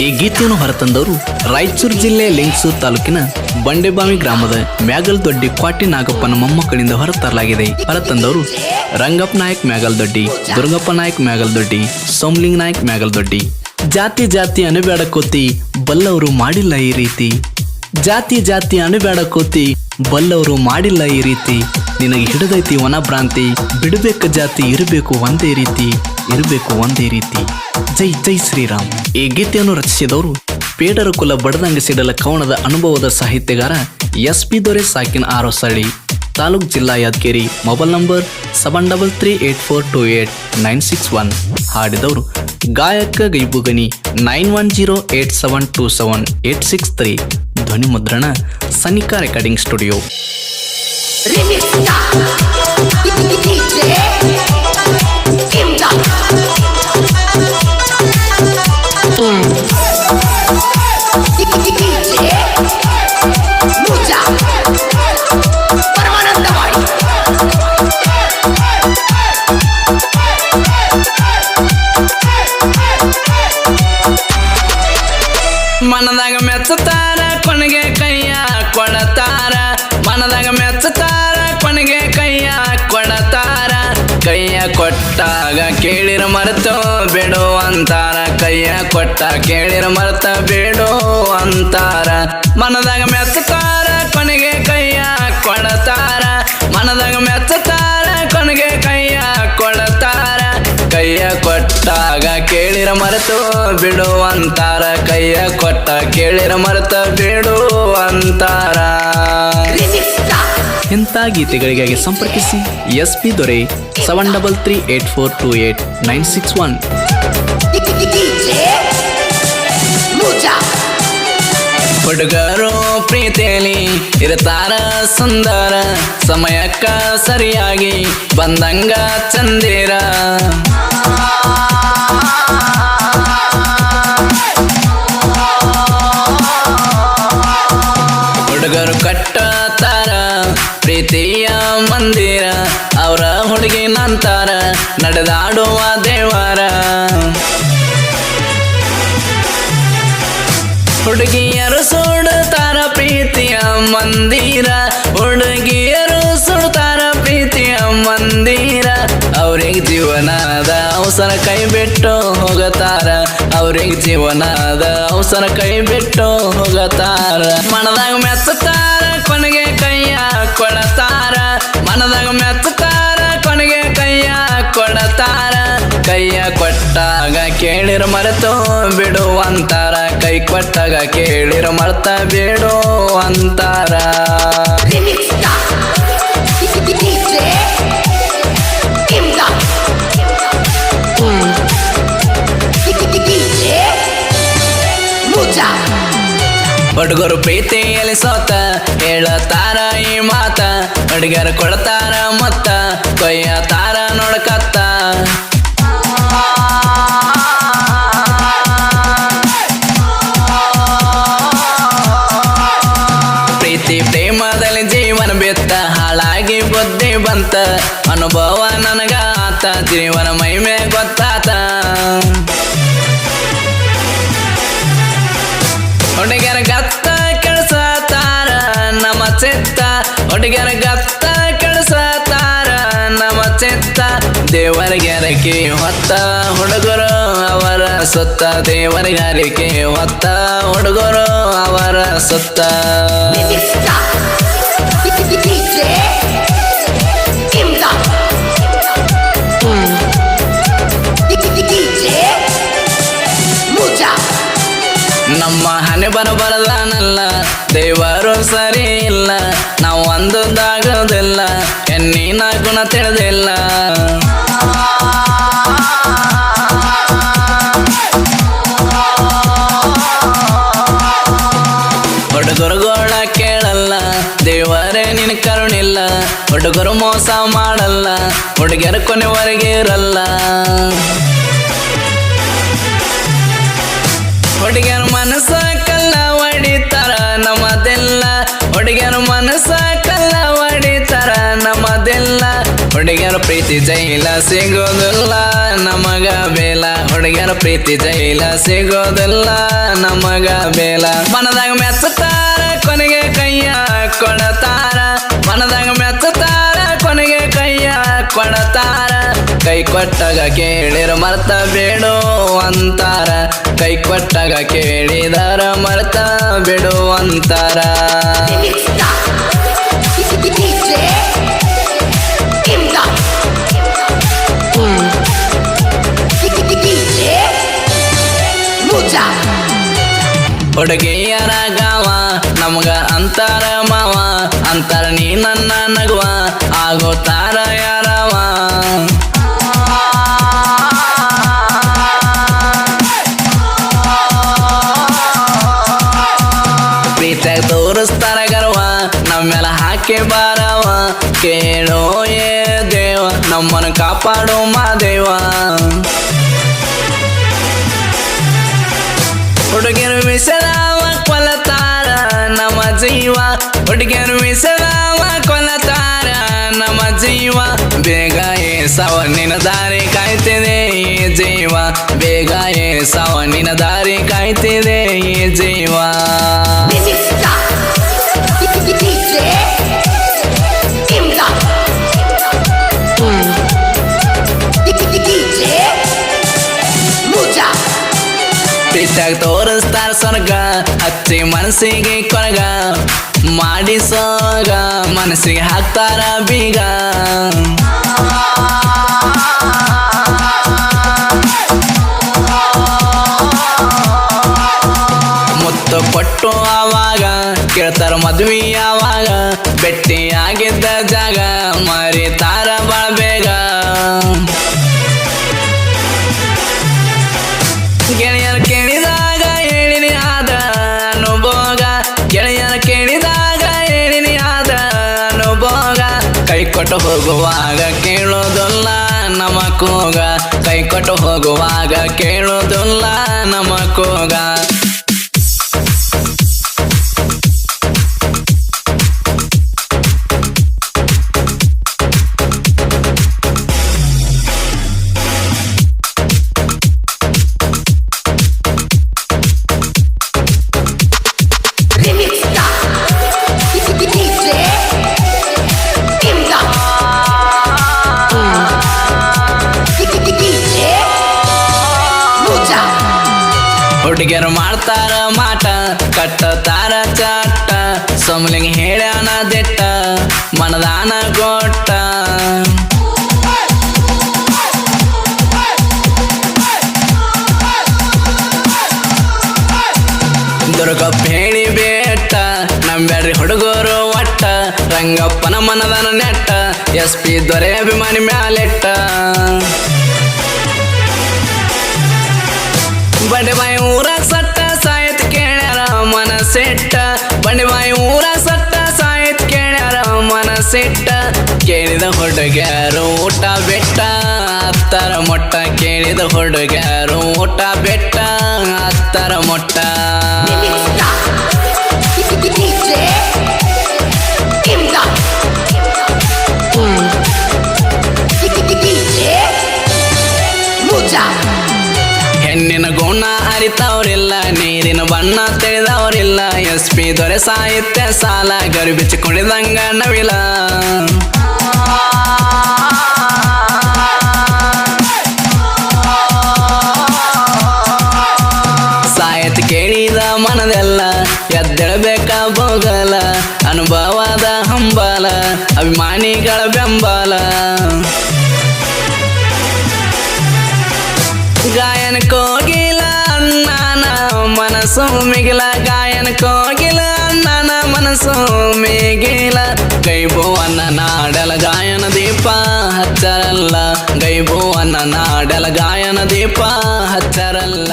ಈ ಗೀತೆಯನ್ನು ಹೊರತಂದವರು ರಾಯಚೂರು ಜಿಲ್ಲೆ ಲಿಂಗಸೂರು ತಾಲೂಕಿನ ಬಂಡೆಬಾವಿ ಗ್ರಾಮದ ಮ್ಯಾಗಲ್ದೊಡ್ಡಿ ಕ್ವಾಟಿ ನಾಗಪ್ಪನ ಮೊಮ್ಮಕ್ಕಳಿಂದ ಹೊರತರಲಾಗಿದೆ. ಹೊರತಂದವರು ರಂಗಪ್ಪ ನಾಯಕ್ ಮ್ಯಾಗಲ್ದೊಡ್ಡಿ, ದುರ್ಗಪ್ಪ ನಾಯಕ್ ಮ್ಯಾಗಲ್ದೊಡ್ಡಿ, ಸೋಮಲಿಂಗ ನಾಯಕ್ ಮ್ಯಾಗಲ್ದೊಡ್ಡಿ. ಜಾತಿ ಜಾತಿ ಅನುಬೇಡ ಕೋತಿ ಬಲ್ಲವರು ಮಾಡಿಲ್ಲ ಈ ರೀತಿ. ಜಾತಿ ಜಾತಿ ಅನುಬೇಡ ಕೋತಿ ಬಲ್ಲವರು ಮಾಡಿಲ್ಲ ಈ ರೀತಿ. ನಿನಗೆ ಹಿಡಿದೈತಿ ವನಭ್ರಾಂತಿ, ಬಿಡಬೇಕು ಜಾತಿ ಇರಬೇಕು ಒಂದೇ ರೀತಿ, ಇರಬೇಕು ಒಂದೇ ರೀತಿ. ಜೈ ಜೈ ಶ್ರೀರಾಮ್. ಈ ಗೀತೆಯನ್ನು ರಚಿಸಿದವರು ಪೇಡರ ಕುಲ ಬಡದಂಗ ಸಿಡಲ ಕವನದ ಅನುಭವದ ಸಾಹಿತ್ಯಗಾರ SP ದೊರೆ ಸಾಕಿನ ಆರೋಸಳ್ಳಿ, ತಾಲೂಕ್ ಜಿಲ್ಲಾ ಯಾದಗಿರಿ. Mobile number 7138428961. ಹಾಡಿದವರು ಗಾಯಕ ಗೈಬುಗನಿ 9108727863. ಧ್ವನಿ ಮುದ್ರಣ ಸನಿಕಾ ರೆಕಾರ್ಡಿಂಗ್ ಸ್ಟುಡಿಯೋ. ಮನದಾಗ ಮೆಚ್ಚತಾರ ಕೊನೆಗೆ ಕೈಯ ಕೊಡತಾರ, ಮನದಾಗ ಮೆಚ್ಚತಾರ ಕೊನೆಗೆ ಕೈಯ ಕೊಡತಾರ. ಕೈಯ ಕೊಟ್ಟಾಗ ಕೇಳಿರ ಮರೆತು ಬಿಡು ಅಂತಾರ, ಕೈಯ ಕೊಟ್ಟ ಕೇಳಿರ ಮರೆತ ಬಿಡು ಅಂತಾರ. ಮನದಾಗ ಮೆಚ್ಚತಾರ ಕೊನೆಗೆ ಕೈಯ ಕೊಡತಾರ, ಮನದಾಗ ಮೆಚ್ಚತಾರ ಕೊನೆಗೆ ಕೈಯ ಕೊಡತಾರ. ಕೈಯ ಕೊಟ್ಟಾಗ ಕೇಳಿರ ಮರೆತು ಬಿಡು ಅಂತಾರ, ಕೈಯ ಕೊಟ್ಟ ಕೇಳಿರ ಮರೆತ ಬಿಡು ಅಂತಾರ. ಇಂಥ ಗೀತೆಗಳಿಗಾಗಿ ಸಂಪರ್ಕಿಸಿ SP ದೊರೆ 7338428961. ಹುಡುಗರು ಪ್ರೀತಿಯಲ್ಲಿ ಇರ್ತಾರ ಸುಂದರ, ಸಮಯಕ್ಕ ಸರಿಯಾಗಿ ಬಂದಂಗ ಚಂದಿರ. ಹುಡುಗರು ಕಟ್ಟತಾರ ಪ್ರೀತಿಯ ಮಂದಿರ, ಅವರ ಹುಡುಗಿ ನಂತರ ನಡೆದಾಡುವ ದೇವರ. ಹುಡುಗಿಯರು ಸುಡುತ್ತಾರ ಪ್ರೀತಿಯ ಮಂದಿರ, ಹುಡುಗಿಯರು ಸುಡುತ್ತಾರ ಪ್ರೀತಿಯ ಮಂದಿರ. ಅವ್ರಿಗೆ ಜೀವನದ ಅವಸರ ಕೈ ಬಿಟ್ಟು ಹೋಗತಾರ, ಅವ್ರಿಗೆ ಜೀವನದ ಅವಸರ ಕೈ ಬಿಟ್ಟು ಹೋಗತಾರ. ಮನದಾಗ ಮೆಚ್ಚತಾರ ಕೊನೆಗೆ ಕೈಯ ಕೊಡತಾರ, ಮನದಾಗ ಮೆಚ್ಚತಾರ ಕೊನೆಗೆ ಕೈಯ ಕೊಡತಾರ. ಕೈಯ ಕೊಟ್ಟಾಗ ಕೇಳಿರ ಮರೆತು ಬಿಡು ಅಂತಾರ, ಕೈ ಕೊಟ್ಟಾಗ ಕೇಳಿರ ಮರೆತ ಬಿಡು ಅಂತಾರ. ಹುಡುಗರು ಪ್ರೀತಿಯಲ್ಲಿ ಸೋತ ಹೇಳತಾರ ಈ ಮಾತ, ಹುಡುಗರು ಕೊಡ್ತಾರ ಮತ್ತ ಕೊಯ್ಯತಾರ ನೋಡ್ಕತ್ತ. ಪ್ರೀತಿ ಪ್ರೇಮದಲ್ಲಿ ಜೀವನ ಬೆತ್ತ, ಹಾಳಾಗಿ ಬುದ್ಧಿ ಬಂತ, ಅನುಭವ ನನಗ ಆತ, ಜೀವನ ಮೈಮೆ ಗೊತ್ತಾತ. ಹುಡುಗರ ಗತ್ತ ಕೆಳಸತಾರ ನಮ್ಮ ಚಿತ್ತ, ಹುಡುಗರ ಗತ್ತ ಕೆಳಸತಾರ ನಮ್ಮ ಚಿತ್ತ. ದೇವರಿಗಾರಿಕೆ ಹೊತ್ತ ಹುಡುಗರು ಅವರ ಸುತ್ತ, ದೇವರಿಗಾರಿಕೆ ಹೊತ್ತ ಹುಡುಗರು ಅವರ ಸುತ್ತ. ನಮ್ಮ ಹಣೆ ಬರಬಾರದಾನಲ್ಲ, ದೇವರು ಸರಿ ಇಲ್ಲ, ನಾವು ಒಂದೊಂದಾಗೋದಿಲ್ಲ, ಹೆಣ್ಣಿನ ಗುಣ ತಿಳಿದಿಲ್ಲ. ಹುಡುಗರುಗಳ ಕೇಳಲ್ಲ, ದೇವರೇ ನಿನ್ ಕರುಣಿಲ್ಲ, ಹುಡುಗರು ಮೋಸ ಮಾಡಲ್ಲ, ಹುಡುಗರು ಕೊನೆವರೆಗೆ ಇರಲ್ಲ. ಹುಡುಗರ ಮನಸ್ಸ ಕಲ್ಲ ಹೊಡಿತಾರ ನಮ್ಮದೆಲ್ಲ, ಹುಡುಗರ ಮನಸ್ಸ ಕಲ್ಲ ಹೊಡಿತಾರ ನಮ್ಮದೆಲ್ಲ. ಹುಡುಗರ ಪ್ರೀತಿ ಜೈಲ ಸಿಗೋದಿಲ್ಲ ನಮಗ ಬೇಲ, ಹುಡುಗರ ಪ್ರೀತಿ ಜೈಲ ಸಿಗೋದಿಲ್ಲ ನಮಗ ಬೇಲ ಮನದಾಗ ಮೆಚ್ಚತಾರ ಕೊನೆಗೆ ಕೈಯ ಕೊಡತಾರ ಮನದಾಗ ಮೆಚ್ಚತಾರ ಕೊನೆಗೆ ಕೈಯ ಕೊಡತಾರ ಕೈ ಕೊಟ್ಟಾಗ ಕೇಳಿರ ಮರ್ತ ಬೇಡು ಅಂತಾರ ಕೈ ಕೊಟ್ಟಾಗ ಕೇಳಿದರ ಮರ್ತ ಬಿಡು ಅಂತಾರ ಹುಡುಗಿಯರ ಗಾವ ನಮಗ ಅಂತಾರ ಮಾವ ಅಂತಾರ ನೀ ನನ್ನ ನಗುವ ಆಗೋತಾರ ಯಾರವ ಪ್ರೀತಿಯಾಗ ತೋರಿಸ್ತಾರ ಗರ್ವ ನಮ್ಮೆಲ್ಲ ಹಾಕಿ ಬಾರವ ಕೇಳೋ ಏ ದೇವ ನಮ್ಮನ್ನು ಕಾಪಾಡೋ ಮಾದೇವ ಹುಡುಗಿಯರು ವಿಷದಾವ ಕೊಲತಾರ ನಮ್ಮ ಜೀವ ಹುಡುಗಿಯರು ವಿಷದಾವ ಕೊಲತಾರ ನಮ್ಮ ಜೀವ ಬೇಗ ಏಸವ ನಿನ್ನ ದಾರಿ ಕಾಯ್ತಿದೆ ಈ ಜೀವ ಬೇಗ ಏಸವ ನಿನ್ನ ದಾರಿ ಕಾಯ್ತಿದೆ ಈ ಜೀವ ಪ್ರೀತಿಯಾಗ ತೋರಿಸ್ತಾರ ಸ್ವರ್ಗ ಹಚ್ಚಿ ಮನಸ್ಸಿಗೆ ಕೊರಗ ಮಾಡಿಸೋಗ ಮನಸ್ಸಿಗೆ ಹಾಕ್ತಾರ ಬೀಗ ಮುತ್ತು ಕೊಟ್ಟು ಆವಾಗ ಕೇಳ್ತಾರ ಮದ್ವಿ ಆವಾಗ ಬೆಟ್ಟಿ ಆಗಿದ್ದ ಜಾಗ ಮರಿತಾರ ಬಾಳ ಬೇಗ ಗೆಳೆಯರು ಕೇಳಿದಾಗ ಹೇಳಿನಿ ಆದ ಅನುಭೋಗ ಗೆಳೆಯರು ಕೇಳಿದಾಗ ಹೇಳಿನಿ ಆದ ಅನುಭೋಗ ಕೈ ಕೊಟ್ಟು ಹೋಗುವಾಗ ಕೇಳೋದಿಲ್ಲ ನಮ್ಮ ಕೂಗ ಕೈ ಕೊಟ್ಟು ಹೋಗುವಾಗ ಕೇಳೋದಿಲ್ಲ ನಮ್ಮ ಕೂಗ ಹುಡುಗಿಯರು ಮಾಡ್ತಾರ ಮಾಟ ಕಟ್ಟತಾರ ಚಾಟ ಸೊಮ್ಲಿಂಗ್ ಹೇಳ್ಯಾನ ದಿಟ್ಟ ಮನದಾನ ಕೊಟ್ಟ ದುರ್ಗಪ್ಪ ಹೇಳಿ ಬೇಟ ನಂಬ್ಯಾಡ್ರಿ ಹುಡುಗರು ಒಟ್ಟ ರಂಗಪ್ಪನ ಮನದಾನ ನೆಟ್ಟ SP ದೊರೆ ಅಭಿಮಾನಿ ಮ್ಯಾಲೆಟ್ಟ ಬಂಡೆಬಾಯಿ ಊರಾಗ ಸಟ್ಟ ಸಾಯತ್ ಕೇಳ್ಯಾರ ಮನಸ್ಸಿಟ್ಟ ಬಂಡೆಬಾಯಿ ಊರಾಗ ಸಟ್ಟ ಸಾಯತ್ ಕೇಳ್ಯಾರ ಮನಸ್ಸಿಟ್ಟ ಕೇಳಿದ ಹುಡುಗ್ಯಾರು ಊಟ ಬೆಟ್ಟ ಹತ್ತರ ಮೊಟ್ಟ ಕೇಳಿದ ಹುಡುಗ್ಯಾರು ಊಟ ಬೆಟ್ಟ ಹತ್ತರ ಮೊಟ್ಟ ಹೆಣ್ಣಿನ ಗುಣ ಅರಿತವ್ರಿಲ್ಲ ನೀರಿನ ಬಣ್ಣ ತಿಳಿದವ್ರಿಲ್ಲ SP ದೊರೆ ಸಾಹಿತ್ಯ ಸಾಲ ಗರಿ ಬಿಚ್ಚಿ ಕುಣಿದಂಗ ನವಿಲ ಸಾಹಿತ್ಯ ಕೇಳಿದ ಮನದೆಲ್ಲ ಎದ್ದೇಳಬೇಕ ಬೋಗಲ ಅನುಭವದ ಹಂಬಲ ಅಭಿಮಾನಿಗಳ ಬೆಂಬಲ ಗಾಯನ ಕೋಗಿಲ ಅಣ್ಣನ ಮನಸ್ಸು ಮಿಗಿಲ ಗಾಯನ ಕೋಗಿಲ ಅಣ್ಣನ ಮನಸ್ಸು ಮಿಗಿಲ ಗೈಬುವನ್ನ ನಾಡಲ ಗಾಯನ ದೀಪ ಹಚ್ಚರಲ್ಲ ಗೈಬುವನ್ನ ನಾಡಲ ಗಾಯನ ದೀಪ ಹಚ್ಚರಲ್ಲ